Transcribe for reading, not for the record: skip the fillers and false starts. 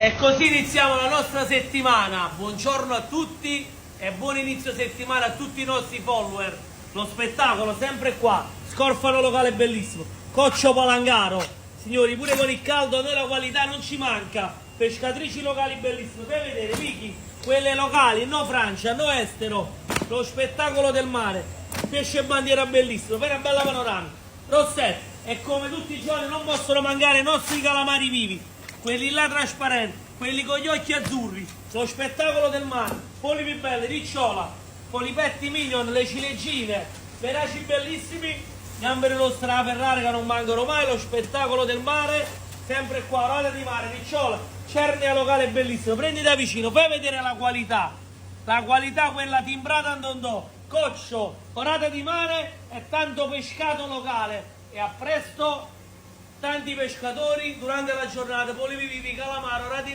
E così iniziamo la nostra settimana. Buongiorno a tutti e buon inizio settimana a tutti i nostri follower. Lo spettacolo sempre qua, Scorfano locale bellissimo, Coccio Palangaro. Signori, pure con il caldo a noi la qualità non ci manca. Pescatrici locali bellissime, per vedere Vicky, quelle locali, no Francia, no estero. Lo spettacolo del mare, pesce e bandiera bellissimo, per una bella panoramica. Rossetto, e come tutti i giorni non possono mancare i nostri calamari vivi, quelli là trasparenti, quelli con gli occhi azzurri, lo spettacolo del mare, polipi belli, ricciola, polipetti mignon, le ciliegine, veraci bellissimi, gamberi lo straferrare che non mancano mai, lo spettacolo del mare, sempre qua, rota di mare, ricciola, cernia locale bellissimo, prendi da vicino, fai vedere la qualità quella timbrata andondò, coccio, orata di mare e tanto pescato locale. E a presto, tanti pescatori durante la giornata, polipi vivi, calamaro, orati